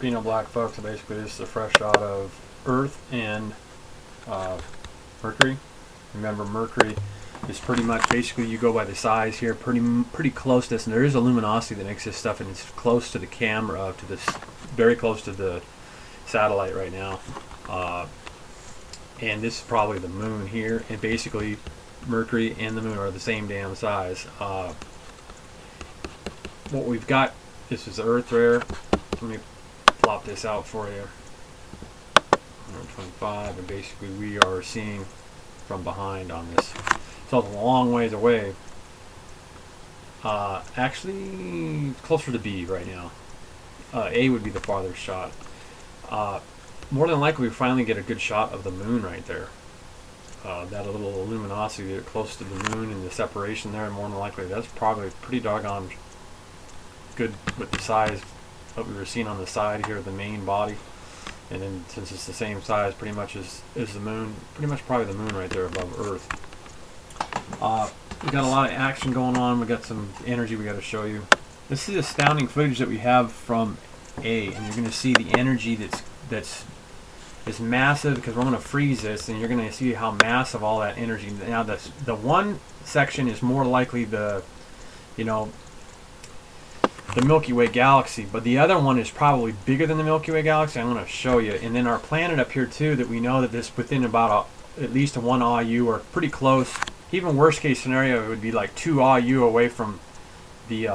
Being black, folks, so basically this is a fresh shot of Earth and Mercury. Remember, Mercury is pretty much, basically you go by the size here, pretty close to this, and there is a luminosity that makes this stuff, and it's close to the camera, to this, very close to the satellite right now. And this is probably the moon here, and basically Mercury and the moon are the same damn size. What we've got, this is the Earth there. Let me plop this out for you. 125, and basically we are seeing from behind on this. So it's a long ways away. Actually, closer to B right now. A would be the farthest shot. More than likely, we finally get a good shot of the moon right there. That little luminosity close to the moon and the separation there, more than likely, that's probably pretty doggone good with the size that we were seeing on the side here of the main body. And then since it's the same size pretty much as the moon, pretty much probably the moon right there above Earth. We got a lot of action going on. We got some energy we got to show you. This is astounding footage that we have from A, and you're going to see the energy that's massive, because we're going to freeze this, and you're going to see how massive all that energy. Now that's the one section is more likely the, you know, the Milky Way galaxy, but the other one is probably bigger than the Milky Way galaxy. I'm going to show you. And then our planet up here too, that we know that this within about at least a 1 AU, or pretty close. Even worst case scenario, it would be like 2 AU away from the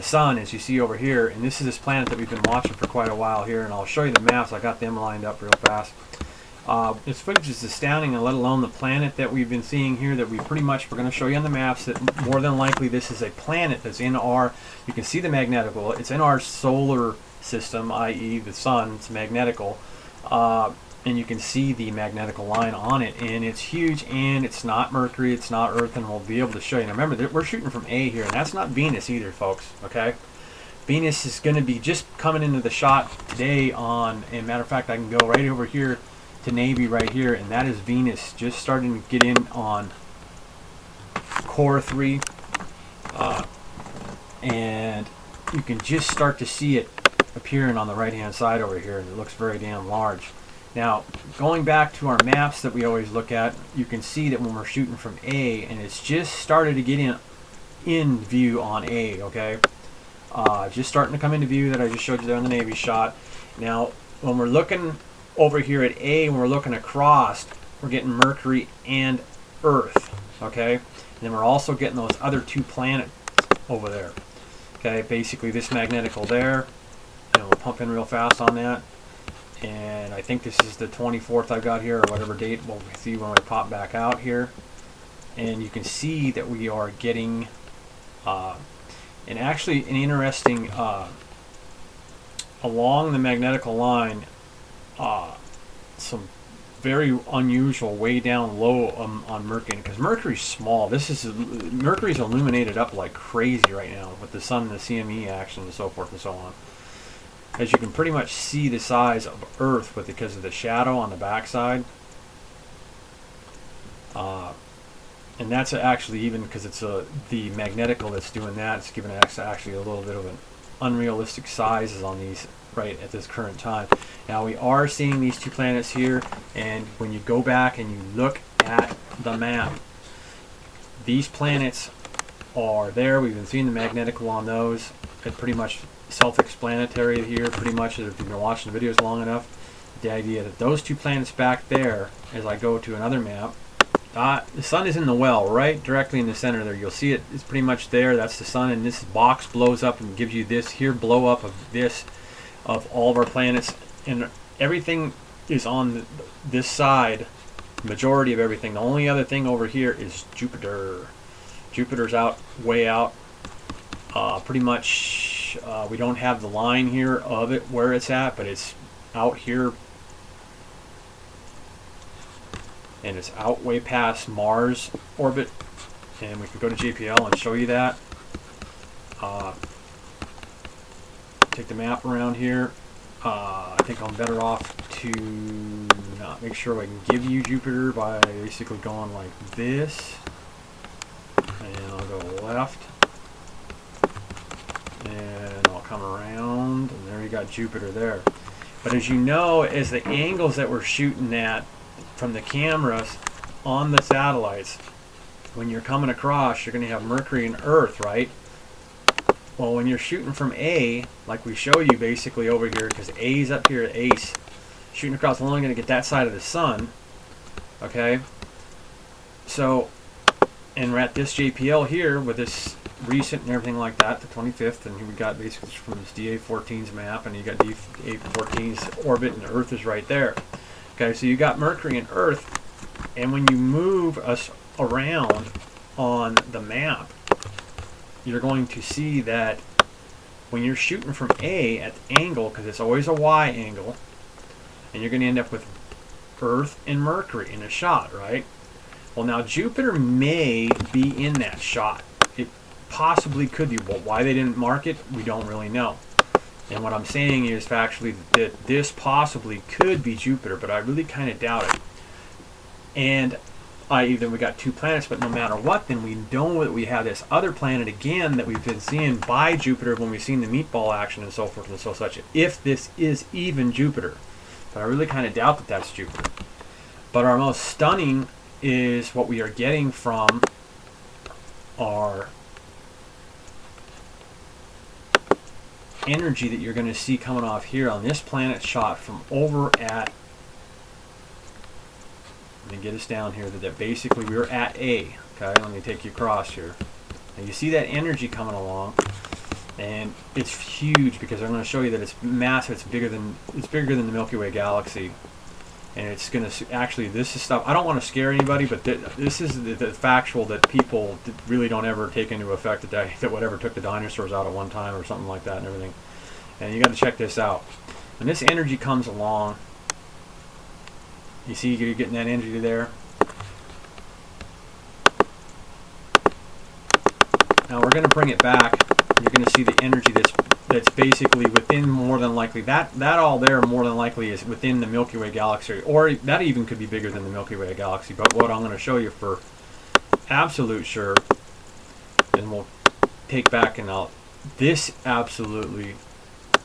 sun, as you see over here. And this is this planet that we've been watching for quite a while here, and I'll show you the maps. I got them lined up real fast. This footage is astounding, and let alone the planet that we've been seeing here, that we pretty much, we're going to show you on the maps that more than likely this is a planet that's in our, you can see the magnetical, it's in our solar system, i.e. the sun, it's magnetical, and you can see the magnetical line on it, and it's huge, and it's not Mercury, it's not Earth, and we'll be able to show you. Now remember, we're shooting from A here, and that's not Venus either, folks, okay? Venus is going to be just coming into the shot today on, and matter of fact, I can go right over here to Navy right here, and that is Venus just starting to get in on core 3, and you can just start to see it appearing on the right hand side over here, and it looks very damn large. Now going back to our maps that we always look at, you can see that when we're shooting from A, and it's just started to get in view on A, okay, just starting to come into view, that I just showed you there on the Navy shot. Now when we're looking over here at A, when we're looking across, we're getting Mercury and Earth, okay? And then we're also getting those other 2 planets over there, okay? Basically this magnetical there, and we'll pump in real fast on that. And I think this is the 24th I've got here, or whatever date we'll see when we pop back out here. And you can see that we are getting, and actually an interesting, along the magnetical line, some very unusual way down low on Mercury, because Mercury's small. Mercury's illuminated up like crazy right now with the sun and the CME action and so forth and so on. As you can pretty much see the size of Earth because of the shadow on the backside. And that's actually, even because it's the magnetical that's doing that, it's giving it actually a little bit of an unrealistic sizes on these right at this current time. Now we are seeing these 2 planets here, and when you go back and you look at the map, these planets are there. We've been seeing the magnetical on those. It's pretty much self-explanatory here, pretty much, if you've been watching the videos long enough. The idea that those 2 planets back there, as I go to another map, the sun is in the well right directly in the center there. You'll see it's pretty much there. That's the sun, and this box blows up and gives you this here blow up of this, of all of our planets, and everything is on this side, majority of everything. The only other thing over here is Jupiter. Jupiter's out, way out, pretty much. We don't have the line here of it where it's at, but it's out here, and it's out way past Mars orbit, and we can go to JPL and show you that. Take the map around here. I think I'm better off to not make sure I can give you Jupiter by basically going like this, and I'll go left, and I'll come around, and there you go. got Jupiter there. But as you know, as the angles that we're shooting at from the cameras on the satellites, when you're coming across, you're going to have Mercury and Earth, right? Well, when you're shooting from A, like we show you basically over here, because A's up here at Ace, shooting across, we're only going to get that side of the sun, okay? So, and we're at this JPL here with this recent and everything like that, the 25th, and here we got basically from this DA14's map, and you got DA14's orbit, and Earth is right there. Okay, so you got Mercury and Earth, and when you move us around on the map, you're going to see that when you're shooting from A at the angle, because it's always a Y angle, and you're going to end up with Earth and Mercury in a shot, right? Well, now Jupiter may be in that shot. It possibly could be. Well, why they didn't mark it, we don't really know. And what I'm saying is factually that this possibly could be Jupiter, but I really kind of doubt it. And then we got two planets, but no matter what, then we know that we have this other planet again that we've been seeing by Jupiter when we've seen the meatball action and so forth and so such, if this is even Jupiter. But I really kind of doubt that that's Jupiter. But our most stunning is what we are getting from our energy that you're going to see coming off here on this planet shot from over at, let me get us down here, that basically we're at A. Okay, let me take you across here. And you see that energy coming along, and it's huge because I'm going to show you that it's massive. It's bigger than the Milky Way galaxy, and it's going to actually, this is stuff I don't want to scare anybody, but this is the factual that people really don't ever take into effect, that whatever took the dinosaurs out at one time or something like that and everything. And you got to check this out. When this energy comes along, you see you're getting that energy there. Now we're going to bring it back. You're going to see the energy that's basically within, more than likely, that all there more than likely is within the Milky Way galaxy, or that even could be bigger than the Milky Way galaxy. But what I'm going to show you for absolute sure, and we'll take back and out, this absolutely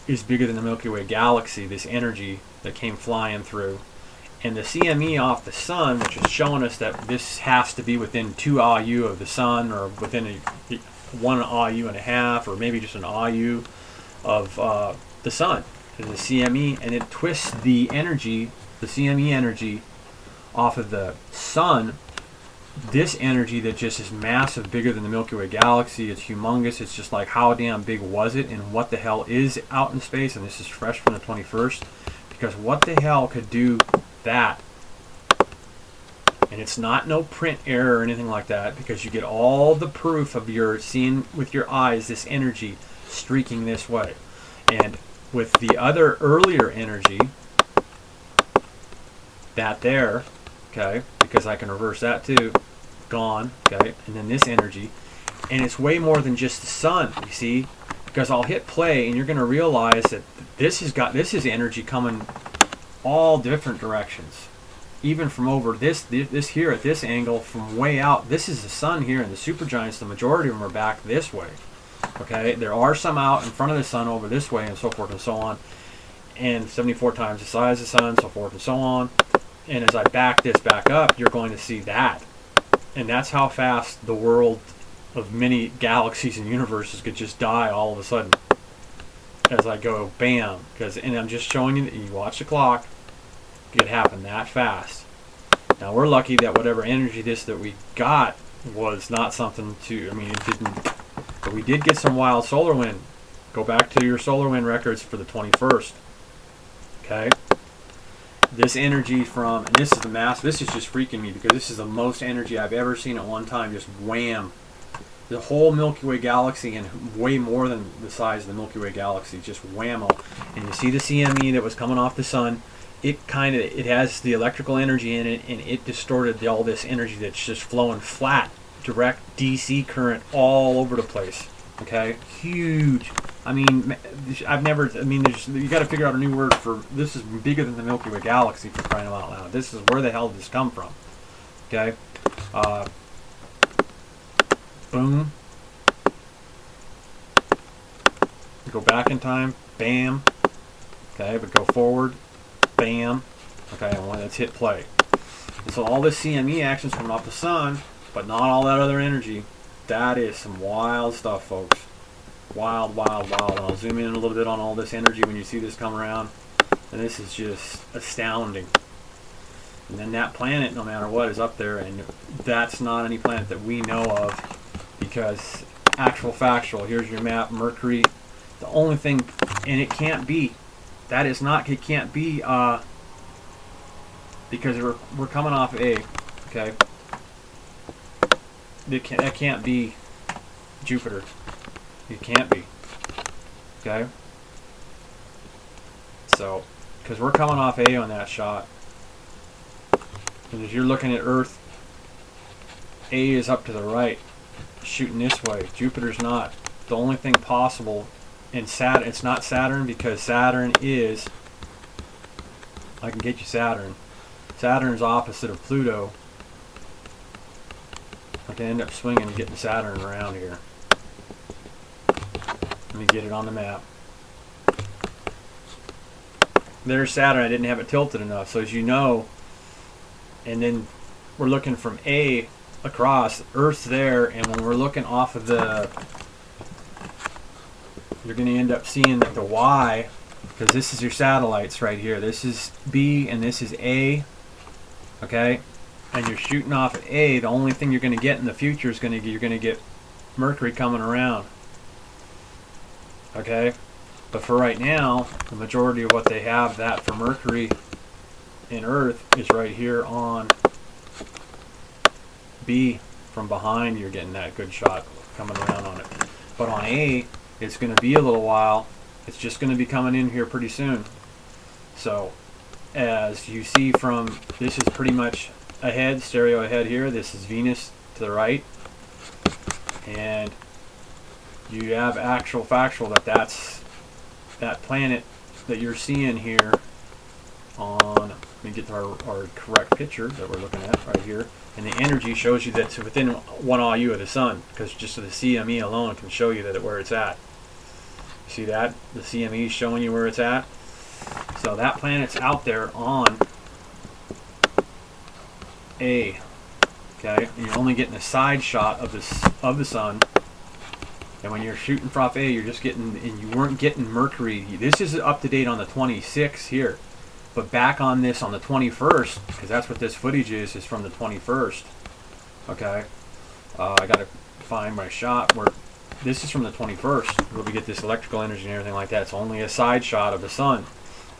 is bigger than the Milky Way galaxy, this energy that came flying through. And the CME off the sun, which is showing us that this has to be within 2 AU of the sun, or within 1 AU and a half, or maybe just an AU of the sun, is the CME, and it twists the energy, the CME energy, off of the sun. This energy that just is massive, bigger than the Milky Way galaxy. It's humongous. It's just like, how damn big was it, and what the hell is out in space? And this is fresh from the 21st, because what the hell could do that? And it's not no print error or anything like that, because you get all the proof of your seeing with your eyes this energy streaking this way. And with the other earlier energy, that there, okay, because I can reverse that too, gone, okay, and then this energy, and it's way more than just the sun, you see, because I'll hit play and you're going to realize that this is energy coming all different directions, even from over this here at this angle, from way out. This is the sun here, and the supergiants, the majority of them are back this way. Okay, there are some out in front of the sun over this way, and so forth and so on, and 74 times the size of the sun, so forth and so on. And as I back this back up, you're going to see that, and that's how fast the world of many galaxies and universes could just die all of a sudden. As I go, bam, and I'm just showing you that you watch the clock, it could happen that fast. Now we're lucky that whatever energy that we got was not something to, I mean, it didn't, but we did get some wild solar wind. Go back to your solar wind records for the 21st. Okay? This energy from, and this is the mass, this is just freaking me, because this is the most energy I've ever seen at one time, just wham. The whole Milky Way galaxy, and way more than the size of the Milky Way galaxy, just whammo. And you see the CME that was coming off the sun, it has the electrical energy in it, and it distorted all this energy that's just flowing flat, direct DC current all over the place. Okay, huge. I mean, you got to figure out a new word for this. Is bigger than the Milky Way galaxy, for crying out loud. This is, where the hell did this come from? Okay, boom. Go back in time, bam. Okay, but go forward, bam. Okay, and let's hit play. And so all this CME action is coming off the sun, but not all that other energy. That is some wild stuff, folks. Wild, wild, wild. And I'll zoom in a little bit on all this energy when you see this come around. And this is just astounding. And then that planet, no matter what, is up there, and that's not any planet that we know of, because actual factual, here's your map, Mercury, the only thing, and it can't be, that is not, it can't be, because we're coming off A, okay, that can't be Jupiter, it can't be, okay, so, because we're coming off A on that shot. And as you're looking at Earth, A is up to the right, shooting this way. Jupiter's not. The only thing possible in Saturn, it's not Saturn, because Saturn is, I can get you Saturn. Saturn's opposite of Pluto. I can end up swinging and getting Saturn around here. Let me get it on the map. There's Saturn. I didn't have it tilted enough. So as you know, and then we're looking from A across, Earth's there, and when we're looking off of the, you're going to end up seeing that the Y, because this is your satellites right here, this is B and this is A, okay, and you're shooting off at A, the only thing you're going to get in the future is you're going to get Mercury coming around, okay, but for right now, the majority of what they have that for Mercury in Earth is right here on B. From behind, you're getting that good shot coming around on it. But on A, it's going to be a little while. It's just going to be coming in here pretty soon. So, as you see from, this is pretty much ahead, stereo ahead here. This is Venus to the right. And you have actual factual that's that planet that you're seeing here on, let me get to our correct picture that we're looking at right here, and the energy shows you that it's within 1 IU of the sun, because just the CME alone can show you that where it's at. See that? The CME is showing you where it's at. So that planet's out there on A, okay, and you're only getting a side shot of the sun. And when you're shooting from A, you're just getting, and you weren't getting Mercury. This is up to date on the 26th here. But back on this on the 21st, because that's what this footage is from the 21st. Okay, I got to find my shot where this is from the 21st, where we get this electrical energy and everything like that. It's only a side shot of the sun,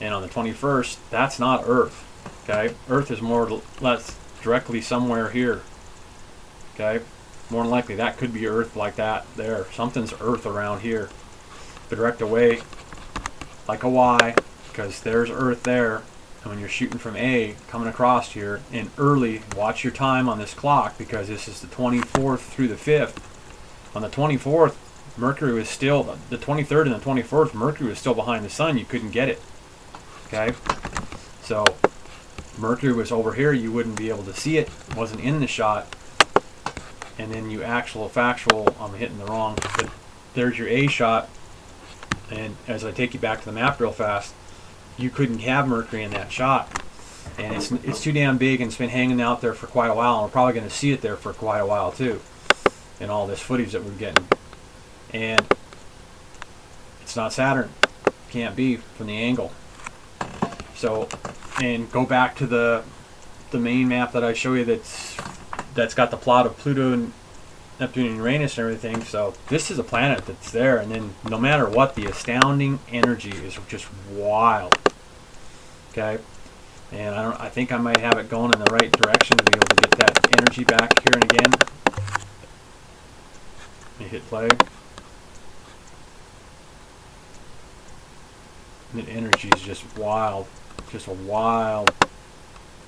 and on the 21st, that's not Earth. Okay, Earth is more or less directly somewhere here. Okay, more than likely that could be Earth like that there. Something's Earth around here, but direct away like a Y. Because there's Earth there, and when you're shooting from A, coming across here, and early, watch your time on this clock, because this is the 24th through the 5th. On the 24th, Mercury was still, the 23rd and the 24th, Mercury was still behind the sun, you couldn't get it. Okay? So, Mercury was over here, you wouldn't be able to see it, wasn't in the shot, and then you factual, I'm hitting the wrong, but there's your A shot, and as I take you back to the map real fast, you couldn't have Mercury in that shot, and it's too damn big, and it's been hanging out there for quite a while, and we're probably going to see it there for quite a while too, in all this footage that we're getting. And it's not Saturn, can't be from the angle. So, and go back to the main map that I show you that's got the plot of Pluto and Neptune and Uranus and everything. So this is a planet that's there, and then no matter what, the astounding energy is just wild. Okay, and I think I might have it going in the right direction to be able to get that energy back here and again. Let me hit play. And the energy is just wild, just a wild,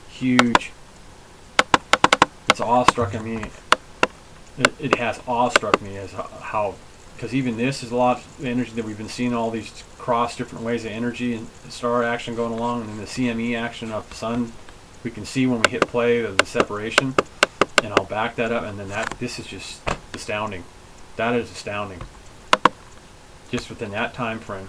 huge. It's awestruck. I mean, it has awestruck me as how, because even this is a lot of energy that we've been seeing, all these cross different ways of energy and star action going along, and then the CME action of the sun, we can see when we hit play the separation, and I'll back that up, and then this is just astounding. That is astounding, just within that time frame.